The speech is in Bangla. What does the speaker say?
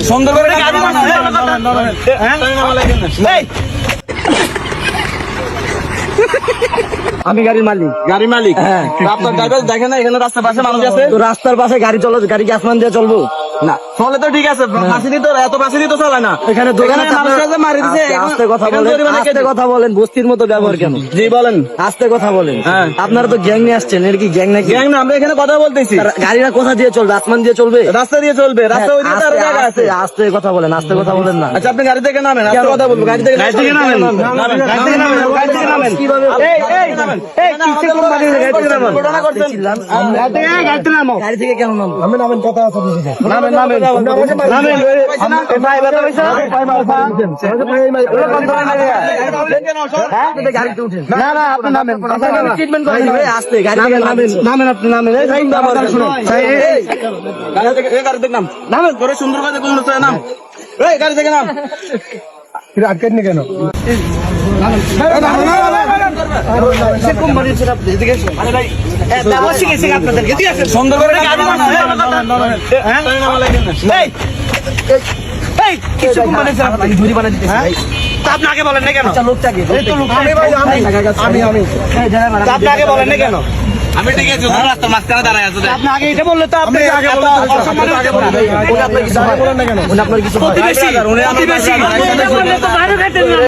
সুন্দর করে আমি গাড়ির মালিক। গাড়ি মালিক? হ্যাঁ। আপনার ড্রাইভার দেখেন না এখানে রাস্তার পাশে মানুষ আছে? তো রাস্তার পাশে গাড়ি চলো, গাড়ি কি আসমান দিয়ে চলবো? না চলে তো ঠিক আছে, ফাঁসি তো এত ফাঁসি তো চালায় না। এখানে দোকানে মানুষ আছে মারি দিছে। আস্তে কথা এখানে বলেন, জরিমানা আস্তে কেটে- কথা বলেন, বস্তির মতো ব্যবহার কেন? জি বলেন। আস্তে কথা বলেন। হ্যাঁ। আপনারা তো গ্যাং নিয়ে আসছেন, এর কি গ্যাং নাকি? গ্যাং না, আমরা এখানে কথা বলতেছি। তার গাড়িরা কোথা দিয়ে চলবে? আসমান দিয়ে চলবে? রাস্তা দিয়ে চলবে, রাস্তা ওই দিকে তো আরো আস্তে- জায়গা আছে। আস্তে- আস্তে কথা বলেন, আস্তে কথা বলেন না। আচ্ছা আপনি গাড়ি থেকে নামেন, আপনি কথা বলবো। গাড়ি থেকে নামেন। গাড়ি থেকে নামেন। গাড়ি থেকে নামেন। কিভাবে? কিসে কোম্পানির গাড়ি থেকে নামেন? ঘটনা করছেন। চিল্লান। গাড়ি থেকে কেন নামবো? নামেন, নামেন, নামেন। এ ভাই, ব্যথা পাইছো? হ্যাঁ? গাড়িতে উঠেন। না, না, আপনি নামেন। ট্রিটমেন্ট করেন। আস্তে, গাড়ি থেকে নামেন। নামেন, আপনি নামেন। এই ভাই, কথা শুনুন। এই, গাড়ি থেকে নাম নামেন করে সুন্দর করে কোন নাম। এই গাড়ি থেকে নাম। আটকাননি কেন? কোম্পানির সেটা এদিকে এসো। আরে ভাই দেওয়া শিখেছে আপনাদেরকে, ঠিক আছে? সুন্দর করে গাড়ি বানান। এই, এই, কিছু কোম্পানির সেটা আপনাকে ঝুড়ি বানিয়ে দিতেছে, ভাই। তা আপনি আগে বলেন না কেন? আচ্ছা, লোকটাকে। এই তো লোকটা। আমি ভাই, আমি। তা আপনি আগে বলেন না কেন? আমি ঠিক আছে, রাস্তার মাঝখানে দাঁড়ায় আছে। আপনি আগে এটা বললে তো আপনি আগে বলেন। উনি আপনার কিছু হয়? উনি আপনার কিছু হয়? প্রতিবেশী।